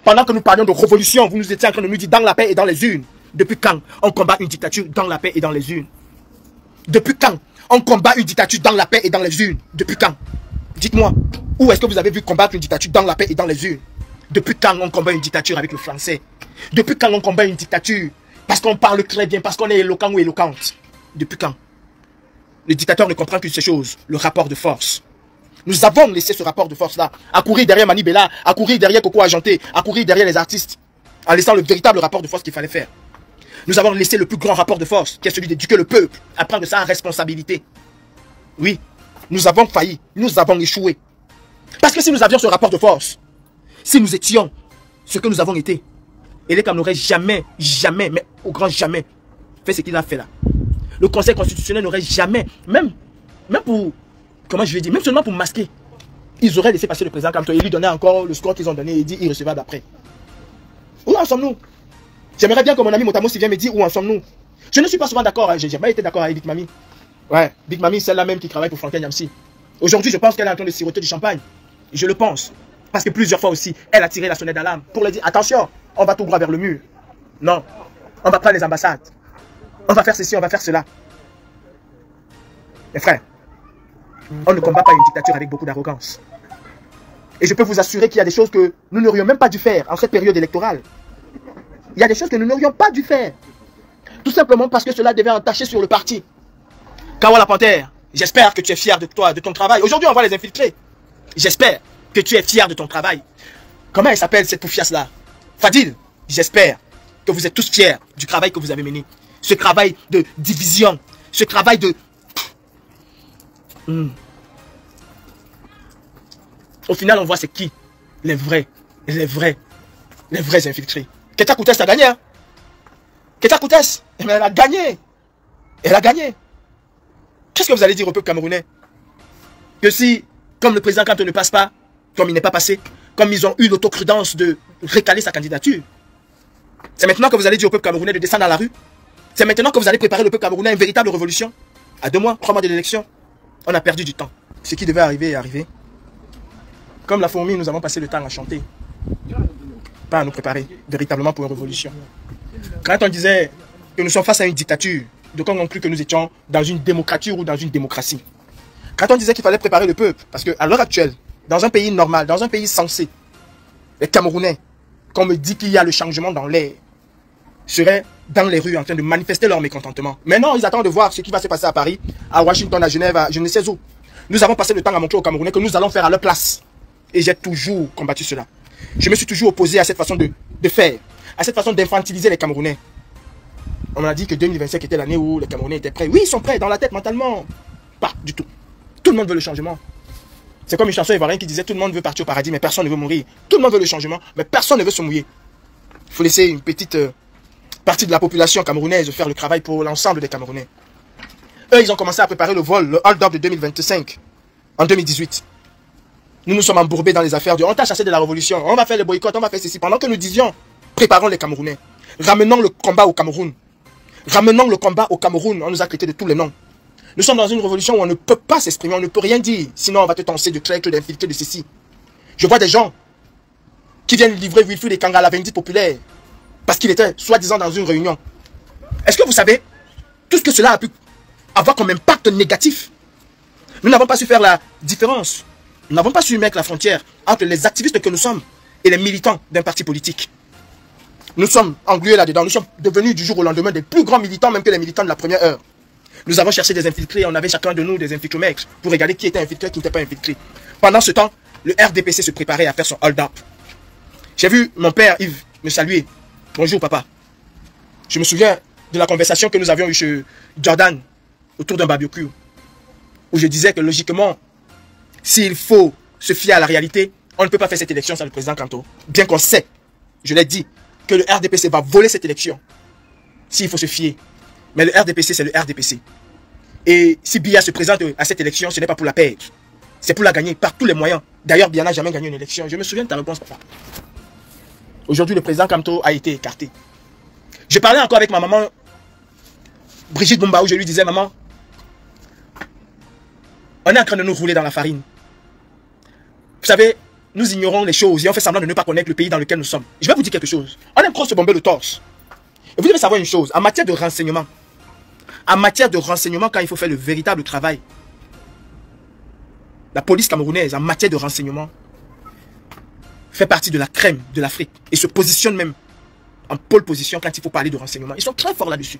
Pendant que nous parlions de révolution, vous nous étiez en train de nous dire dans la paix et dans les urnes. Depuis quand on combat une dictature dans la paix et dans les urnes? Depuis quand on combat une dictature dans la paix et dans les urnes? Depuis quand? Dites-moi, où est-ce que vous avez vu combattre une dictature dans la paix et dans les urnes? Depuis quand on combat une dictature avec le français? Depuis quand on combat une dictature parce qu'on parle très bien, parce qu'on est éloquent ou éloquente? Depuis quand? Le dictateur ne comprend qu'une seule chose, le rapport de force. Nous avons laissé ce rapport de force-là, à courir derrière Mani Bella, à courir derrière Coco Ajanté, à courir derrière les artistes, en laissant le véritable rapport de force qu'il fallait faire. Nous avons laissé le plus grand rapport de force, qui est celui d'éduquer le peuple, à prendre ça en responsabilité. Oui, nous avons failli, nous avons échoué. Parce que si nous avions ce rapport de force, si nous étions ce que nous avons été, Elekam n'aurait jamais, mais au grand jamais, fait ce qu'il a fait là. Le Conseil constitutionnel n'aurait jamais, même pour, comment je vais dire, même seulement pour masquer, ils auraient laissé passer le président Kamto et lui donner encore le score qu'ils ont donné et dit irrecevable après. Où en sommes-nous? J'aimerais bien que mon ami Motamos vienne me dire où en sommes-nous. Je ne suis pas souvent d'accord, hein. J'ai jamais été d'accord avec Big Mami. Ouais, Big Mami, celle-là même qui travaille pour Franklin Yamsi. Aujourd'hui, je pense qu'elle est en train de siroter du champagne. Je le pense. Parce que plusieurs fois aussi, elle a tiré la sonnette d'alarme pour leur dire attention, on va tout droit vers le mur. Non, on va prendre les ambassades. On va faire ceci, on va faire cela. Mes frères, on ne combat pas une dictature avec beaucoup d'arrogance. Et je peux vous assurer qu'il y a des choses que nous n'aurions même pas dû faire en cette période électorale. Il y a des choses que nous n'aurions pas dû faire. Tout simplement parce que cela devait entacher sur le parti. Kawa la Panthère, j'espère que tu es fier de toi, de ton travail. Aujourd'hui, on va les infiltrer. J'espère que tu es fier de ton travail. Comment elle s'appelle cette poufiasse-là? Fadil, j'espère que vous êtes tous fiers du travail que vous avez mené. Ce travail de division, ce travail de... Au final, on voit c'est qui? Les vrais infiltrés. Keta Koutes a gagné, hein? Keta Koutes, elle a gagné. Elle a gagné. Qu'est-ce que vous allez dire au peuple camerounais? Que si, comme le président Kamto ne passe pas, comme il n'est pas passé, comme ils ont eu l'autocrudence de récaler sa candidature, c'est maintenant que vous allez dire au peuple camerounais de descendre à la rue? C'est maintenant que vous allez préparer le peuple camerounais à une véritable révolution? À 2 mois, 3 mois de l'élection, on a perdu du temps. Ce qui devait arriver est arrivé. Comme la fourmi, nous avons passé le temps à chanter. Pas à nous préparer véritablement pour une révolution. Quand on disait que nous sommes face à une dictature, donc on a cru que nous étions dans une démocrature ou dans une démocratie. Quand on disait qu'il fallait préparer le peuple, parce qu'à l'heure actuelle, dans un pays normal, dans un pays sensé, les Camerounais, quand on me dit qu'il y a le changement dans l'air, seraient dans les rues en train de manifester leur mécontentement. Mais non, ils attendent de voir ce qui va se passer à Paris, à Washington, à Genève, à je ne sais où. Nous avons passé le temps à montrer aux Camerounais que nous allons faire à leur place. Et j'ai toujours combattu cela. Je me suis toujours opposé à cette façon de faire, à cette façon d'infantiliser les Camerounais. On m'a dit que 2025 était l'année où les Camerounais étaient prêts. Oui, ils sont prêts, dans la tête, mentalement. Pas du tout. Tout le monde veut le changement. C'est comme une chanson ivoirienne qui disait tout le monde veut partir au paradis, mais personne ne veut mourir. Tout le monde veut le changement, mais personne ne veut se mouiller. Il faut laisser une petite partie de la population camerounaise faire le travail pour l'ensemble des Camerounais. Eux, ils ont commencé à préparer le vol, le hold-up de 2025, en 2018. Nous nous sommes embourbés dans les affaires on t'a chassé de la révolution, on va faire le boycott, on va faire ceci. Pendant que nous disions, préparons les Camerounais. Ramenons le combat au Cameroun. Ramenons le combat au Cameroun, on nous a traités de tous les noms. Nous sommes dans une révolution où on ne peut pas s'exprimer, on ne peut rien dire. Sinon, on va te tenser de traître, d'infiltrer, de ceci. Je vois des gens qui viennent livrer Wilfried et Kanga à la Vendite populaire parce qu'il était soi-disant dans une réunion. Est-ce que vous savez tout ce que cela a pu avoir comme impact négatif? Nous n'avons pas su faire la différence. Nous n'avons pas su mettre la frontière entre les activistes que nous sommes et les militants d'un parti politique. Nous sommes englués là-dedans. Nous sommes devenus du jour au lendemain des plus grands militants, même que les militants de la première heure. Nous avons cherché des infiltrés. On avait chacun de nous des infiltromètres pour regarder qui était infiltré, qui n'était pas infiltré. Pendant ce temps, le RDPC se préparait à faire son hold-up. J'ai vu mon père Yves me saluer. Bonjour papa. Je me souviens de la conversation que nous avions eue chez Jordan autour d'un barbecue. Où je disais que logiquement, s'il faut se fier à la réalité, on ne peut pas faire cette élection sans le président Kamto. Bien qu'on sait, je l'ai dit, que le RDPC va voler cette élection. S'il faut se fier. Mais le RDPC, c'est le RDPC. Et si Biya se présente à cette élection, ce n'est pas pour la perdre. C'est pour la gagner par tous les moyens. D'ailleurs, Biya n'a jamais gagné une élection. Je me souviens de ta réponse, papa. Aujourd'hui, le président Kamto a été écarté. Je parlais encore avec ma maman, Brigitte Bumba, où je lui disais, maman, on est en train de nous rouler dans la farine. Vous savez, nous ignorons les choses et on fait semblant de ne pas connaître le pays dans lequel nous sommes. Je vais vous dire quelque chose. On aime trop se bomber le torse. Et vous devez savoir une chose, en matière de renseignement, quand il faut faire le véritable travail, la police camerounaise, en matière de renseignement, fait partie de la crème de l'Afrique et se positionne même en pole position quand il faut parler de renseignement. Ils sont très forts là-dessus.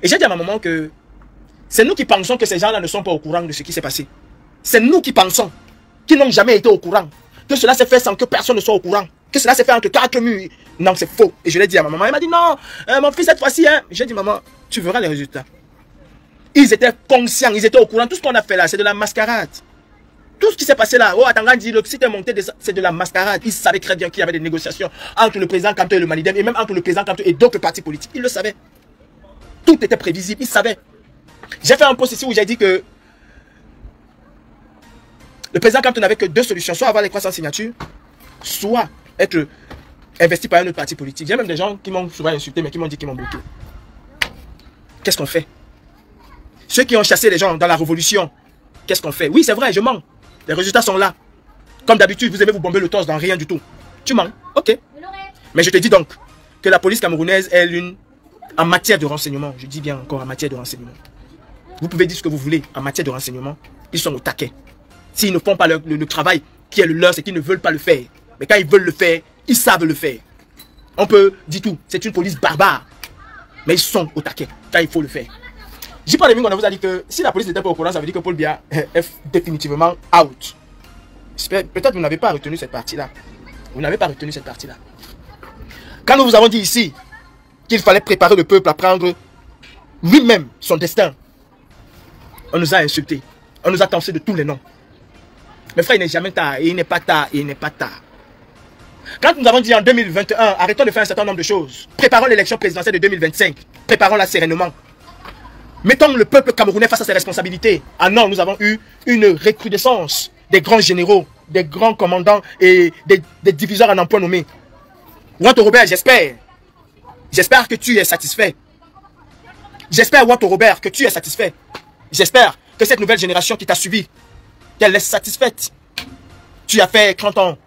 Et j'ai dit à ma maman que c'est nous qui pensons que ces gens-là ne sont pas au courant de ce qui s'est passé. C'est nous qui pensons qu'ils n'ont jamais été au courant. Que cela s'est fait sans que personne ne soit au courant. Que cela s'est fait entre quatre murs. Non, c'est faux. Et je l'ai dit à ma maman. Elle m'a dit non, mon fils cette fois-ci. Hein. J'ai dit maman, tu verras les résultats. Ils étaient conscients, ils étaient au courant. Tout ce qu'on a fait là, c'est de la mascarade. Tout ce qui s'est passé là, oh, Atanga dit, le site est monté, c'est de la mascarade. Ils savaient très bien qu'il y avait des négociations entre le président Kamto et le Manidem, et même entre le président Kamto et d'autres partis politiques. Ils le savaient. Tout était prévisible, ils savaient. J'ai fait un post ici où j'ai dit que le président Kamto n'avait que deux solutions, soit avoir les 300 signatures, soit être investi par un autre parti politique. J'ai même des gens qui m'ont souvent insulté, mais qui m'ont dit qu'ils m'ont bloqué. Qu'est-ce qu'on fait? Ceux qui ont chassé les gens dans la révolution, qu'est-ce qu'on fait? Oui, c'est vrai, je mens. Les résultats sont là. Comme d'habitude, vous aimez vous bomber le torse dans rien du tout. Tu mens, ok. Mais je te dis donc que la police camerounaise est l'une en matière de renseignement. Je dis bien encore en matière de renseignement. Vous pouvez dire ce que vous voulez en matière de renseignement. Ils sont au taquet. S'ils ne font pas le travail qui est le leur, c'est qu'ils ne veulent pas le faire. Mais quand ils veulent le faire, ils savent le faire. On peut dire tout. C'est une police barbare. Mais ils sont au taquet quand il faut le faire. J'ai pas de on vous a dit que si la police n'était pas au courant, ça veut dire que Paul Biya est définitivement out. Peut-être vous n'avez pas retenu cette partie-là. Vous n'avez pas retenu cette partie-là. Quand nous vous avons dit ici qu'il fallait préparer le peuple à prendre lui-même son destin, on nous a insultés. On nous a tancé de tous les noms. Mais frère, il n'est jamais tard. Et il n'est pas tard. Et il n'est pas tard. Quand nous avons dit en 2021, arrêtons de faire un certain nombre de choses. Préparons l'élection présidentielle de 2025. Préparons-la sereinement. Mettons le peuple camerounais face à ses responsabilités. Ah non, nous avons eu une recrudescence des grands généraux, des grands commandants et des diviseurs en emploi nommés. Wato Robert, j'espère. J'espère que tu es satisfait. J'espère, Wato Robert, que tu es satisfait. J'espère que cette nouvelle génération qui t'a suivi, qu'elle est satisfaite. Tu as fait 30 ans.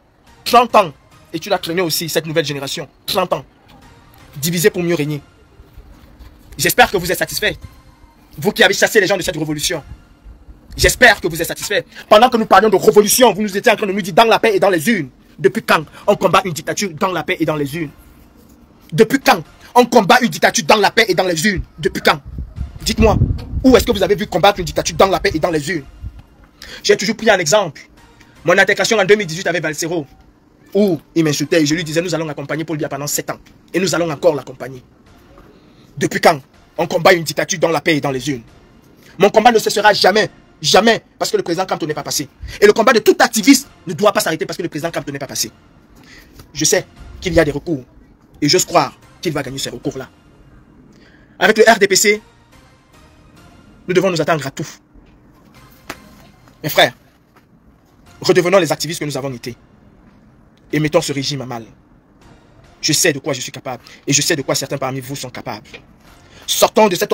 30 ans. Et tu l'as traîné aussi, cette nouvelle génération. 30 ans. Divisé pour mieux régner. J'espère que vous êtes satisfait. Vous qui avez chassé les gens de cette révolution. J'espère que vous êtes satisfaits. Pendant que nous parlions de révolution, vous nous étiez en train de nous dire dans la paix et dans les urnes. Depuis quand on combat une dictature dans la paix et dans les urnes? Depuis quand on combat une dictature dans la paix et dans les urnes? Depuis quand? Dites-moi, où est-ce que vous avez vu combattre une dictature dans la paix et dans les urnes? J'ai toujours pris un exemple. Mon intégration en 2018 avec Valsero, où il m'insultait et je lui disais nous allons accompagner Paul Biya pendant 7 ans. Et nous allons encore l'accompagner. Depuis quand on combat une dictature dans la paix et dans les urnes? Mon combat ne cessera jamais. Jamais, parce que le président Kamto n'est pas passé. Et le combat de tout activiste ne doit pas s'arrêter parce que le président Kamto n'est pas passé. Je sais qu'il y a des recours. Et j'ose croire qu'il va gagner ces recours-là. Avec le RDPC, nous devons nous attendre à tout. Mes frères, redevenons les activistes que nous avons été. Et mettons ce régime à mal. Je sais de quoi je suis capable. Et je sais de quoi certains parmi vous sont capables. Sortons de cet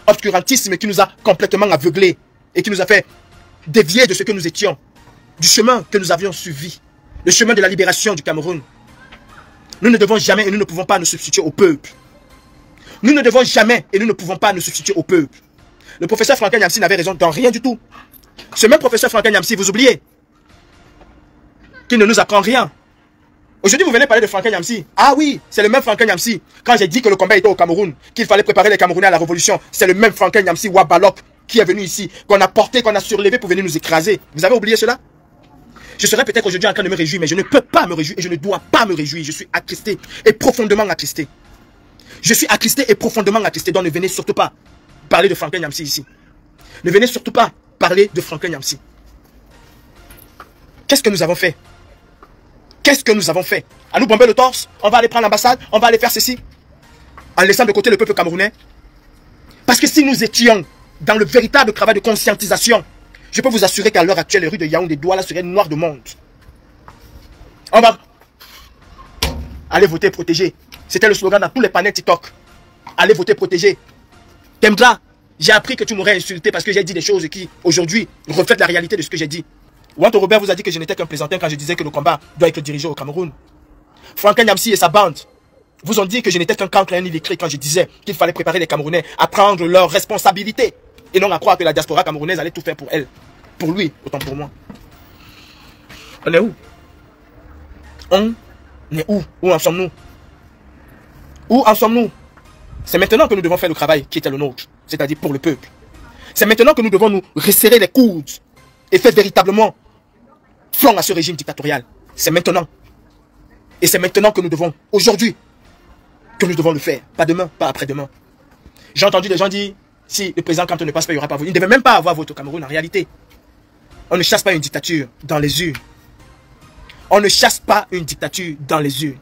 obscurantisme qui nous a complètement aveuglés. Et qui nous a fait dévier de ce que nous étions. Du chemin que nous avions suivi. Le chemin de la libération du Cameroun. Nous ne devons jamais et nous ne pouvons pas nous substituer au peuple. Nous ne devons jamais et nous ne pouvons pas nous substituer au peuple. Le professeur Franklin Nyamsi n'avait raison dans rien du tout. Ce même professeur Franklin Nyamsi, vous oubliez qu'il ne nous apprend rien. Aujourd'hui, vous venez parler de Franklin Nyamsi. Ah oui, c'est le même Franklin Nyamsi. Quand j'ai dit que le combat était au Cameroun, qu'il fallait préparer les Camerounais à la révolution, c'est le même Franklin Nyamsi Wabalok qui est venu ici, qu'on a porté, qu'on a surlevé pour venir nous écraser. Vous avez oublié cela? Je serais peut-être aujourd'hui en train de me réjouir, mais je ne peux pas me réjouir et je ne dois pas me réjouir. Je suis attristé et profondément attristé. Je suis attristé et profondément attristé. Donc ne venez surtout pas parler de Franklin Nyamsi ici. Ne venez surtout pas parler de Franklin Nyamsi. Qu'est-ce que nous avons fait? Qu'est-ce que nous avons fait? À nous bomber le torse? On va aller prendre l'ambassade? On va aller faire ceci? En laissant de côté le peuple camerounais? Parce que si nous étions dans le véritable travail de conscientisation, je peux vous assurer qu'à l'heure actuelle, les rues de Yaoundé, Douala seraient noires de monde. On va aller voter protégé. C'était le slogan dans tous les panels TikTok. Allez voter protégé. Tembra, j'ai appris que tu m'aurais insulté parce que j'ai dit des choses qui, aujourd'hui, reflètent la réalité de ce que j'ai dit. Wanto Robert vous a dit que je n'étais qu'un plaisantin quand je disais que le combat doit être dirigé au Cameroun. Franklin Nyamsi et sa bande vous ont dit que je n'étais qu'un cancre et un illettré quand je disais qu'il fallait préparer les Camerounais à prendre leurs responsabilités et non à croire que la diaspora camerounaise allait tout faire pour elle. Pour lui, autant pour moi. On est où? On est où? Où en sommes-nous? Où en sommes-nous? C'est maintenant que nous devons faire le travail qui était le nôtre, c'est-à-dire pour le peuple. C'est maintenant que nous devons nous resserrer les coudes et faire véritablement flanc à ce régime dictatorial. C'est maintenant. Et c'est maintenant que nous devons, aujourd'hui, que nous devons le faire. Pas demain, pas après-demain. J'ai entendu des gens dire, si le président Kanto ne passe pas, il n'y aura pas vote. Il ne devait même pas avoir vote au Cameroun en réalité. On ne chasse pas une dictature dans les urnes. On ne chasse pas une dictature dans les urnes.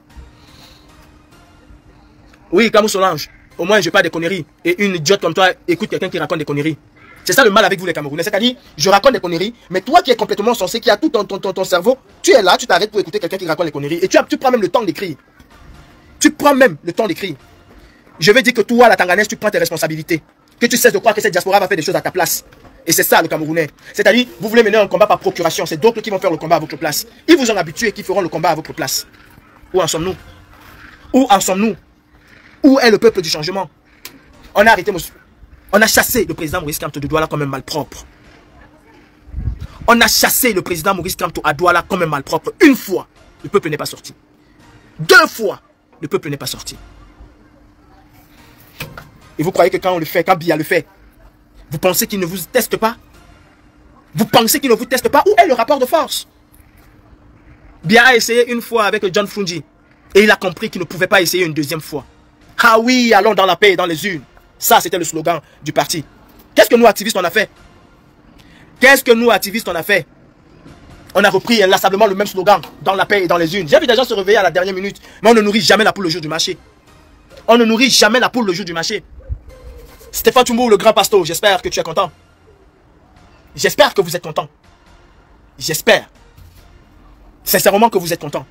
Oui, Kamou Solange, au moins je parle des conneries. Et une idiote comme toi écoute quelqu'un qui raconte des conneries. C'est ça le mal avec vous les Camerounais. C'est-à-dire, je raconte des conneries, mais toi qui es complètement sensé, qui a tout ton cerveau, tu es là, tu t'arrêtes pour écouter quelqu'un qui raconte des conneries. Et tu prends même le temps d'écrire. Tu prends même le temps d'écrire. Je veux dire que toi, la Tanganaise, tu prends tes responsabilités. Que tu cesses de croire que cette diaspora va faire des choses à ta place. Et c'est ça le Camerounais. C'est-à-dire, vous voulez mener un combat par procuration. C'est d'autres qui vont faire le combat à votre place. Ils vous ont habitué qui feront le combat à votre place. Où en sommes-nous? Où en sommes-nous? Où est le peuple du changement? On a arrêté, on a chassé le président Maurice Kamto de Douala comme un malpropre. On a chassé le président Maurice Kamto à Douala comme un malpropre. Une fois, le peuple n'est pas sorti. Deux fois, le peuple n'est pas sorti. Et vous croyez que quand on le fait, quand Biya le fait, vous pensez qu'il ne vous teste pas? Vous pensez qu'il ne vous teste pas? Où est le rapport de force? Biya a essayé une fois avec John Frunji. Et il a compris qu'il ne pouvait pas essayer une deuxième fois. Ah oui, allons dans la paix et dans les urnes. Ça, c'était le slogan du parti. Qu'est-ce que nous, activistes, on a fait? Qu'est-ce que nous, activistes, on a fait? On a repris inlassablement le même slogan, dans la paix et dans les urnes. J'ai vu des gens se réveiller à la dernière minute, mais on ne nourrit jamais la poule le jour du marché. On ne nourrit jamais la poule le jour du marché. Stéphane Toumou, le grand pasteur, j'espère que tu es content. J'espère que vous êtes content. J'espère. Sincèrement que vous êtes content.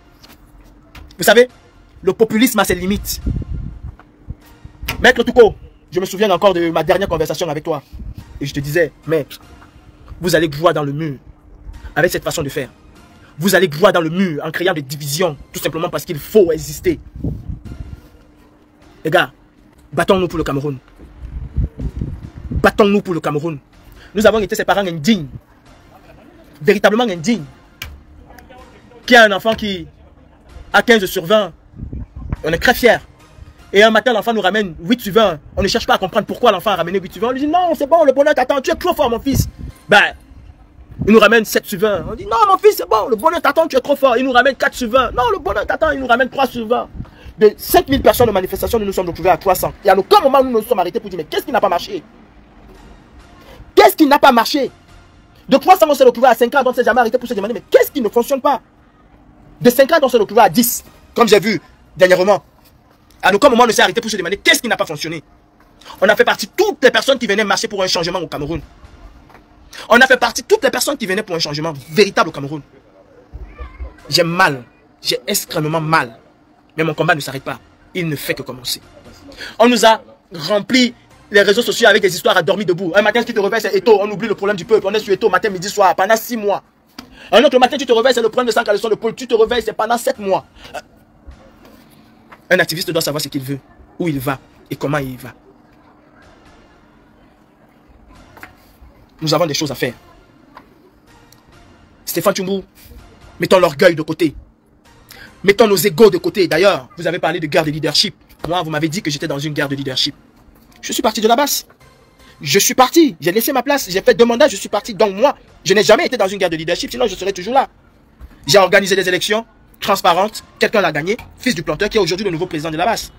Vous savez, le populisme a ses limites. Maître Touko, je me souviens encore de ma dernière conversation avec toi. Et je te disais, maître, vous allez droit dans le mur avec cette façon de faire. Vous allez droit dans le mur en créant des divisions, tout simplement parce qu'il faut exister. Les gars, battons-nous pour le Cameroun. Battons-nous pour le Cameroun. Nous avons été ses parents indignes. Véritablement indignes. Qui a un enfant qui a 15 sur 20. On est très fiers. Et un matin, l'enfant nous ramène 8 sur 20. On ne cherche pas à comprendre pourquoi l'enfant a ramené 8 sur 20. On lui dit non, c'est bon, le bonheur t'attend. Tu es trop fort, mon fils. Ben, il nous ramène 7 sur 20. On dit non, mon fils, c'est bon, le bonheur t'attend, tu es trop fort. Il nous ramène 4 sur 20. Non, le bonheur t'attend, il nous ramène 3 sur 20. De 5000 personnes de manifestation, nous nous sommes retrouvés à 300. Et à aucun moment, nous nous sommes arrêtés pour dire mais qu'est-ce qui n'a pas marché? Qu'est-ce qui n'a pas marché? De 300, on s'est retrouvé à 50, on ne s'est jamais arrêté pour se demander mais qu'est-ce qui ne fonctionne pas? De 50, on s'est retrouvé à 10, comme j'ai vu dernièrement. À aucun moment, on ne s'est arrêté pour se demander qu'est-ce qui n'a pas fonctionné. On a fait partie de toutes les personnes qui venaient marcher pour un changement au Cameroun. On a fait partie de toutes les personnes qui venaient pour un changement véritable au Cameroun. J'ai mal. J'ai extrêmement mal. Mais mon combat ne s'arrête pas. Il ne fait que commencer. On nous a rempli les réseaux sociaux avec des histoires à dormir debout. Un matin, tu te réveilles, c'est Eto. On oublie le problème du peuple. On est sur Eto, matin, midi, soir, pendant 6 mois. Un autre matin, tu te réveilles, c'est le problème de sang caleçon de pôle. Tu te réveilles, c'est pendant 7 mois. Un activiste doit savoir ce qu'il veut, où il va et comment il va. Nous avons des choses à faire. Stéphane Toumou, mettons l'orgueil de côté. Mettons nos égos de côté. D'ailleurs, vous avez parlé de guerre de leadership. Moi, vous m'avez dit que j'étais dans une guerre de leadership. Je suis parti de la base. Je suis parti. J'ai laissé ma place. J'ai fait 2 mandats. Je suis parti. Donc moi, je n'ai jamais été dans une guerre de leadership. Sinon, je serais toujours là. J'ai organisé des élections transparentes. Quelqu'un l'a gagné. Fils du planteur qui est aujourd'hui le nouveau président de la base.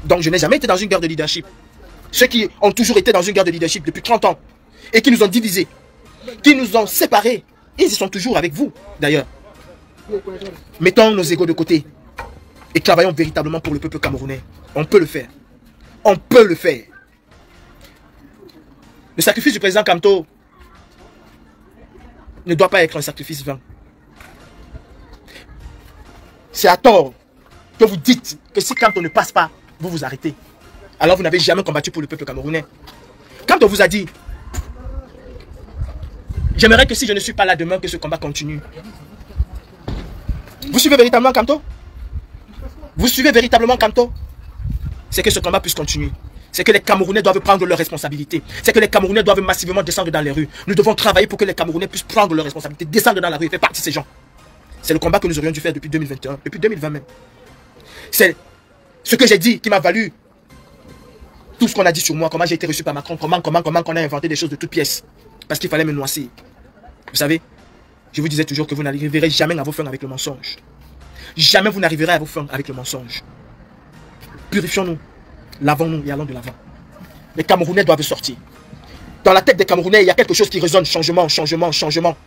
Donc, je n'ai jamais été dans une guerre de leadership. Ceux qui ont toujours été dans une guerre de leadership depuis 30 ans et qui nous ont divisés, qui nous ont séparés, ils y sont toujours avec vous, d'ailleurs. Mettons nos égos de côté et travaillons véritablement pour le peuple camerounais. On peut le faire. On peut le faire. Le sacrifice du président Kamto ne doit pas être un sacrifice vain. C'est à tort que vous dites que si Kamto ne passe pas, vous vous arrêtez. Alors vous n'avez jamais combattu pour le peuple camerounais. Kamto vous a dit, J'aimerais que si je ne suis pas là demain, que ce combat continue. Vous suivez véritablement Kamto? Vous suivez véritablement Kamto? C'est que ce combat puisse continuer. C'est que les Camerounais doivent prendre leurs responsabilités. C'est que les Camerounais doivent massivement descendre dans les rues. Nous devons travailler pour que les Camerounais puissent prendre leurs responsabilités, descendre dans la rue et faire partie de ces gens. C'est le combat que nous aurions dû faire depuis 2021, depuis 2020 même. C'est ce que j'ai dit qui m'a valu tout ce qu'on a dit sur moi, comment j'ai été reçu par Macron, comment on a inventé des choses de toutes pièces. Parce qu'il fallait me noisser. Vous savez, je vous disais toujours que vous n'arriverez jamais à vos fins avec le mensonge. Jamais vous n'arriverez à vos fins avec le mensonge. Purifions-nous, lavons-nous et allons de l'avant. Les Camerounais doivent sortir. Dans la tête des Camerounais, il y a quelque chose qui résonne, changement, changement, changement.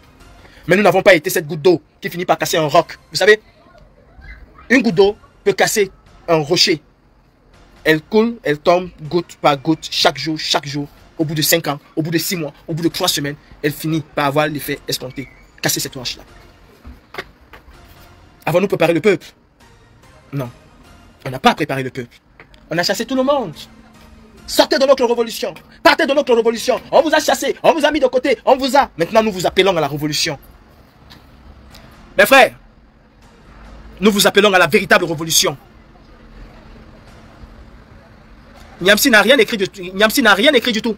Mais nous n'avons pas été cette goutte d'eau qui finit par casser un roc. Vous savez, une goutte d'eau peut casser un rocher. Elle coule, elle tombe goutte par goutte, chaque jour. Au bout de 5 ans, au bout de 6 mois, au bout de 3 semaines, elle finit par avoir l'effet escompté. Casser cette roche-là. Avons-nous préparé le peuple? Non. On n'a pas préparé le peuple. On a chassé tout le monde. Sortez de notre révolution. Partez de notre révolution. On vous a chassé, on vous a mis de côté, on vous a... Maintenant, nous vous appelons à la révolution. Mes frères, nous vous appelons à la véritable révolution. Niamsi n'a rien écrit du tout.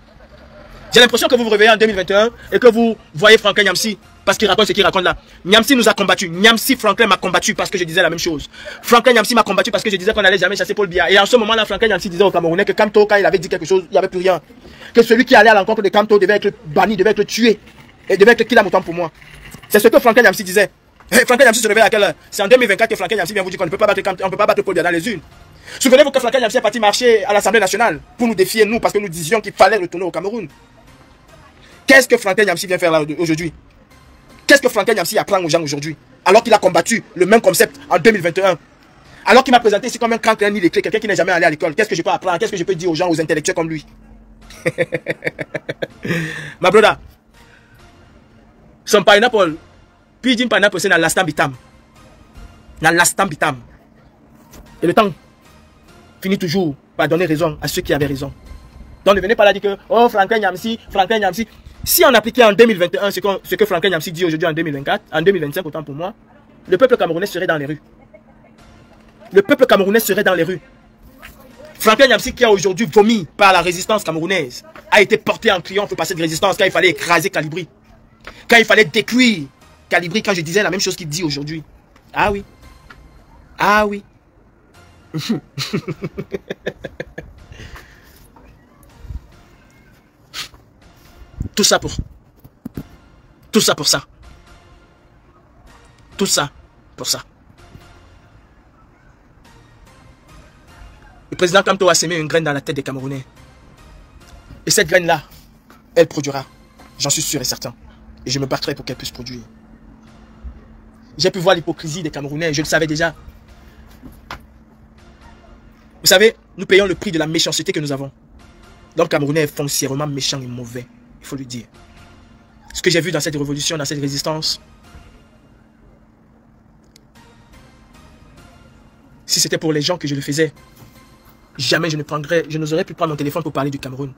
J'ai l'impression que vous vous réveillez en 2021 et que vous voyez Franklin Niamsi parce qu'il raconte ce qu'il raconte là. Niamsi nous a combattu. Niamsi, Franklin m'a combattu parce que je disais la même chose. Franklin Niamsi m'a combattu parce que je disais qu'on n'allait jamais chasser Paul Biya. Et en ce moment-là, Franklin Niamsi disait aux Camerounais que Kamto, quand il avait dit quelque chose, il n'y avait plus rien. Que celui qui allait à l'encontre de Kamto devait être banni, devait être tué. Et devait être kill autant pour moi. C'est ce que Franklin Niamsi disait. Franklin Niamsi se réveille à quelle heure? C'est en 2024 que Franklin Niamsi vient vous dire qu'on ne peut pas battre Kamto, on ne peut pas battre Paul Biya dans les unes. Souvenez-vous que Franklin Niamsi est parti marcher à l'Assemblée nationale pour nous défier, nous, parce que nous disions qu'il fallait retourner au Cameroun. Qu'est-ce que Franklin Niamsi vient faire là aujourd'hui? Qu'est-ce que Franklin Niamsi apprend aux gens aujourd'hui? Alors qu'il a combattu le même concept en 2021. Alors qu'il m'a présenté ici comme un crank ni les clés, quelqu'un qui n'est jamais allé à l'école. Qu'est-ce que je peux apprendre? Qu'est-ce que je peux dire aux gens, aux intellectuels comme lui? Ma brother. Son pineapple, Pidgin pineapple, c'est dans l'instant bitam. Dans l'instant bitam. Et le temps finit toujours par donner raison à ceux qui avaient raison. Donc ne venez pas là dire que, oh, Franklin Niamsi. Si on appliquait en 2021 ce que Franklin Niamsi dit aujourd'hui en 2024, en 2025, autant pour moi, le peuple camerounais serait dans les rues. Le peuple camerounais serait dans les rues. Franklin Niamsi, qui a aujourd'hui vomi par la résistance camerounaise, a été porté en triomphe par cette résistance quand il fallait écraser Calibri. Quand il fallait décuire Calibri, quand je disais la même chose qu'il dit aujourd'hui. Ah oui. Ah oui. Tout ça pour ça. Tout ça pour ça. Le président Kamto a semé une graine dans la tête des Camerounais. Et cette graine-là, elle produira. J'en suis sûr et certain. Et je me battrai pour qu'elle puisse produire. J'ai pu voir l'hypocrisie des Camerounais, je le savais déjà. Vous savez, nous payons le prix de la méchanceté que nous avons. L'homme camerounais est foncièrement méchant et mauvais. Il faut le dire. Ce que j'ai vu dans cette révolution, dans cette résistance, si c'était pour les gens que je le faisais, jamais je n'oserais plus prendre mon téléphone pour parler du Cameroun.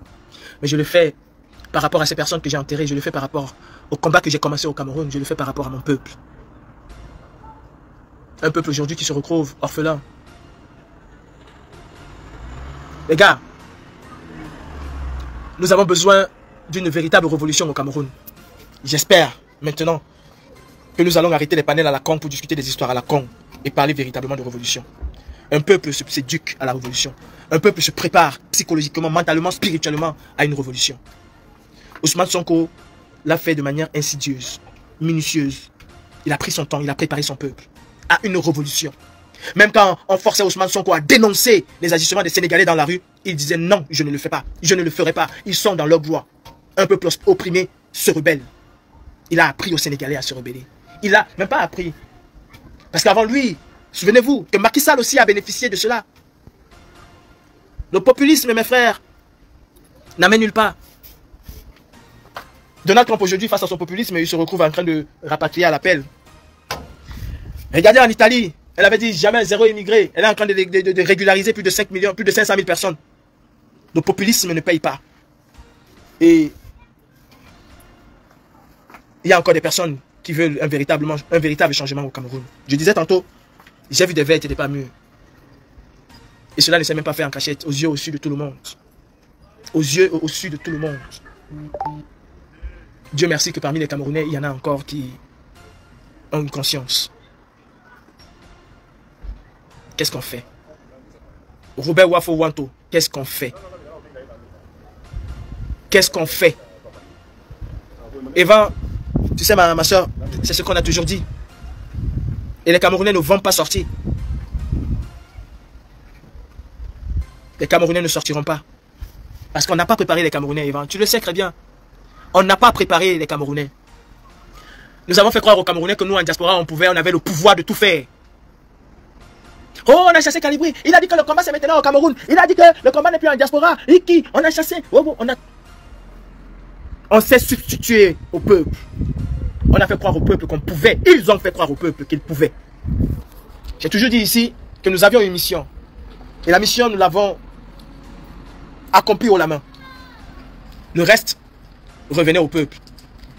Mais je le fais par rapport à ces personnes que j'ai enterrées, je le fais par rapport au combat que j'ai commencé au Cameroun, je le fais par rapport à mon peuple. Un peuple aujourd'hui qui se retrouve orphelin. Les gars, nous avons besoin d'une véritable révolution au Cameroun. J'espère maintenant que nous allons arrêter les panels à la con pour discuter des histoires à la con et parler véritablement de révolution. Un peuple s'éduque à la révolution. Un peuple se prépare psychologiquement, mentalement, spirituellement à une révolution. Ousmane Sonko l'a fait de manière insidieuse, minutieuse. Il a pris son temps, il a préparé son peuple à une révolution. Même quand on forçait Ousmane Sonko à dénoncer les agissements des Sénégalais dans la rue, il disait non, je ne le fais pas, je ne le ferai pas. Ils sont dans leur voie. Un peuple opprimé se rebelle. Il a appris aux Sénégalais à se rebeller. Il a même pas appris. Parce qu'avant lui, souvenez-vous que Macky Sall aussi a bénéficié de cela. Le populisme, mes frères, n'amène nulle part. Donald Trump aujourd'hui, face à son populisme, il se retrouve en train de rapatrier à l'appel. Regardez en Italie, elle avait dit jamais zéro immigré. Elle est en train de régulariser plus de 5 millions, plus de 500 000 personnes. Le populisme ne paye pas. Et il y a encore des personnes qui veulent un véritable changement au Cameroun. Je disais tantôt, j'ai vu des verts et des pas mûrs. Et cela ne s'est même pas fait en cachette, aux yeux au-dessus de tout le monde. Aux yeux au-dessus de tout le monde. Dieu merci que parmi les Camerounais, il y en a encore qui ont une conscience. Qu'est-ce qu'on fait? Robert Wafo Wanto, qu'est-ce qu'on fait? Qu'est-ce qu'on fait? Eva, tu sais ma soeur, c'est ce qu'on a toujours dit. Et les Camerounais ne vont pas sortir. Les Camerounais ne sortiront pas. Parce qu'on n'a pas préparé les Camerounais, Eva. Tu le sais très bien. On n'a pas préparé les Camerounais. Nous avons fait croire aux Camerounais que nous, en diaspora, on avait le pouvoir de tout faire. Oh, on a chassé Calibri. Il a dit que le combat c'est maintenant au Cameroun. Il a dit que le combat n'est plus en diaspora. Et qui? On a chassé. Oh, on s'est substitué au peuple. On a fait croire au peuple qu'on pouvait. Ils ont fait croire au peuple qu'ils pouvaient. J'ai toujours dit ici que nous avions une mission. Et la mission, nous l'avons accomplie haut la main. Le reste revenait au peuple.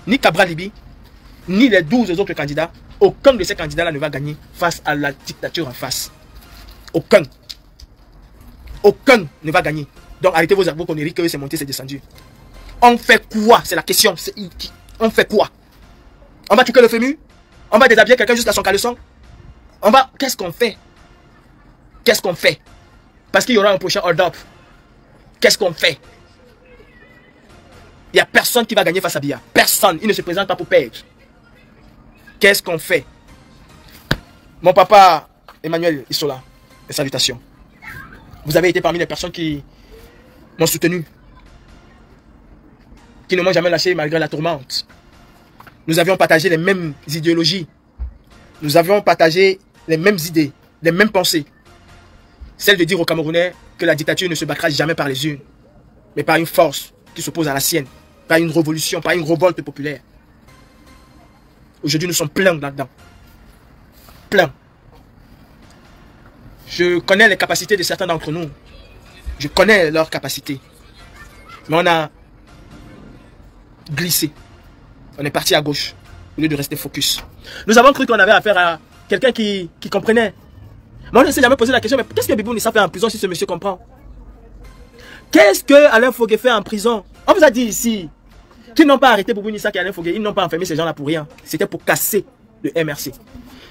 Ni Cabral Libi, ni les 12 autres candidats, aucun de ces candidats-là ne va gagner face à la dictature en face. Aucun. Aucun ne va gagner. Donc arrêtez vos arbres qu'on rit que c'est monté, c'est descendu. On fait quoi? C'est la question. On fait quoi? On va tuer le FEMU? On va déshabiller quelqu'un jusqu'à son caleçon? Qu'est-ce qu'on fait? Qu'est-ce qu'on fait? Parce qu'il y aura un prochain hold-up. Qu'est-ce qu'on fait? Il n'y a personne qui va gagner face à Biya. Personne. Il ne se présente pas pour perdre. Qu'est-ce qu'on fait? Mon papa, Emmanuel Issola, mes salutations. Vous avez été parmi les personnes qui m'ont soutenu. Qui ne m'ont jamais lâché malgré la tourmente. Nous avions partagé les mêmes idéologies. Nous avions partagé les mêmes idées, les mêmes pensées. Celle de dire aux Camerounais que la dictature ne se battra jamais par les urnes, mais par une force qui s'oppose à la sienne, par une révolution, par une révolte populaire. Aujourd'hui, nous sommes pleins là-dedans. Pleins. Je connais les capacités de certains d'entre nous. Je connais leurs capacités. Mais on a glissé. On est parti à gauche, au lieu de rester focus. Nous avons cru qu'on avait affaire à quelqu'un qui comprenait. Mais on ne s'est jamais posé la question, mais qu'est-ce que Bibou Nissa fait en prison si ce monsieur comprend? Qu'est-ce que Alain Fogué fait en prison? On vous a dit ici qu'ils n'ont pas arrêté Bibou Nissa et Alain Fogué. Ils n'ont pas enfermé ces gens-là pour rien. C'était pour casser le MRC.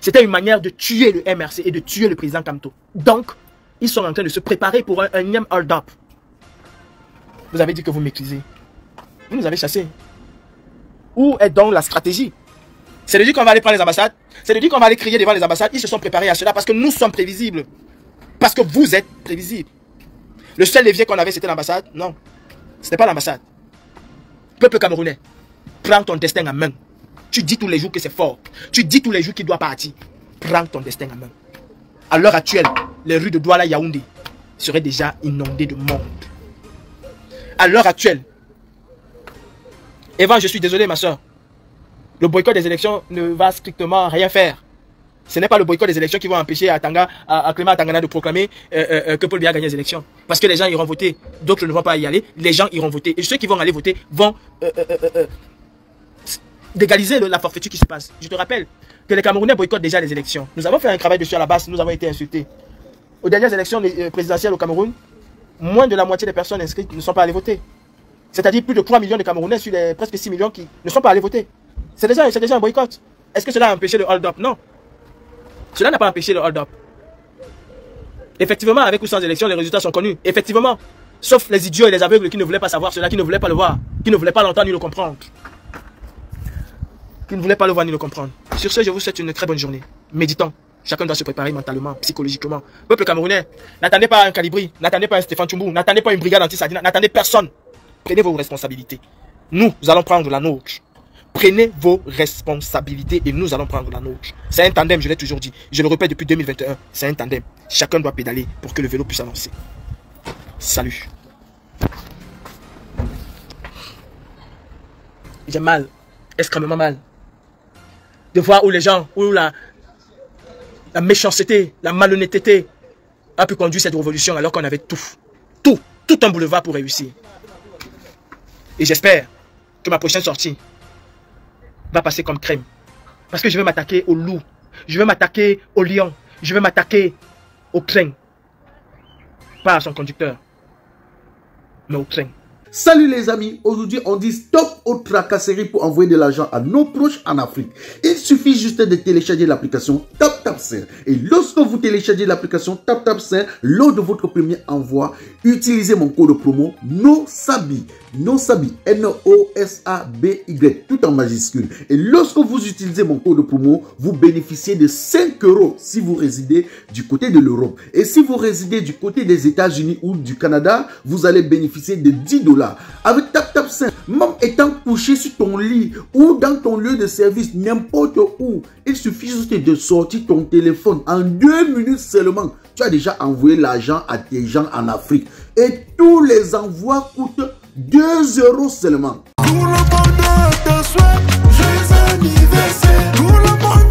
C'était une manière de tuer le MRC et de tuer le président Kamto. Donc, ils sont en train de se préparer pour un énième hold-up. Vous avez dit que vous maîtrisez. Vous nous avez chassés. Où est donc la stratégie? C'est de dire qu'on va aller prendre les ambassades. C'est de dire qu'on va aller crier devant les ambassades. Ils se sont préparés à cela parce que nous sommes prévisibles. Parce que vous êtes prévisibles. Le seul levier qu'on avait, c'était l'ambassade. Non, ce n'est pas l'ambassade. Peuple camerounais, prends ton destin en main. Tu dis tous les jours que c'est fort. Tu dis tous les jours qu'il doit partir. Prends ton destin en main. À l'heure actuelle, les rues de Douala Yaoundé seraient déjà inondées de monde. À l'heure actuelle, Eva, je suis désolé ma soeur. Le boycott des élections ne va strictement rien faire. Ce n'est pas le boycott des élections qui va empêcher à Clément Atangana de proclamer que Paul Biya a gagné les élections. Parce que les gens iront voter, d'autres ne vont pas y aller. Les gens iront voter. Et ceux qui vont aller voter vont d'égaliser la forfaiture qui se passe. Je te rappelle que les Camerounais boycottent déjà les élections. Nous avons fait un travail dessus à la base, nous avons été insultés. Aux dernières élections présidentielles au Cameroun, moins de la moitié des personnes inscrites ne sont pas allées voter. C'est-à-dire plus de 3 millions de Camerounais sur les presque 6 millions qui ne sont pas allés voter. C'est déjà un boycott. Est-ce que cela a empêché le hold-up? Non. Cela n'a pas empêché le hold-up. Effectivement, avec ou sans élection, les résultats sont connus. Effectivement. Sauf les idiots et les aveugles qui ne voulaient pas savoir cela, qui ne voulaient pas le voir, qui ne voulaient pas l'entendre ni le comprendre. Qui ne voulaient pas le voir ni le comprendre. Sur ce, je vous souhaite une très bonne journée. Méditons. Chacun doit se préparer mentalement, psychologiquement. Peuple camerounais, n'attendez pas un Calibri, n'attendez pas un Stéphane Tchoumou, n'attendez pas une brigade anti-Sadina, n'attendez personne. Prenez vos responsabilités. Nous allons prendre la nôtre. Prenez vos responsabilités et nous allons prendre la nôtre. C'est un tandem, je l'ai toujours dit. Je le répète depuis 2021. C'est un tandem. Chacun doit pédaler pour que le vélo puisse avancer. Salut. J'ai mal. Extrêmement mal. De voir où les gens, où la méchanceté, la malhonnêteté a pu conduire cette révolution alors qu'on avait tout un boulevard pour réussir. Et j'espère que ma prochaine sortie va passer comme crème. Parce que je vais m'attaquer au loup. Je vais m'attaquer au lion. Je vais m'attaquer au train. Pas à son conducteur, mais au train. Salut les amis, aujourd'hui on dit stop aux tracasseries pour envoyer de l'argent à nos proches en Afrique. Il suffit juste de télécharger l'application TapTapSend. Et lorsque vous téléchargez l'application TapTapSend, lors de votre premier envoi, utilisez mon code promo NOSABY, N-O-S-A-B-Y, tout en majuscule. Et lorsque vous utilisez mon code promo, vous bénéficiez de 5 € si vous résidez du côté de l'Europe. Et si vous résidez du côté des États-Unis ou du Canada, vous allez bénéficier de 10 $. Avec TapTapSend, même étant couché sur ton lit ou dans ton lieu de service, n'importe où, il suffit juste de sortir ton téléphone. En 2 minutes seulement, tu as déjà envoyé l'argent à tes gens en Afrique. Et tous les envois coûtent 2 € seulement. Tout le monde te souhaite joyeux anniversaire. Tout le monde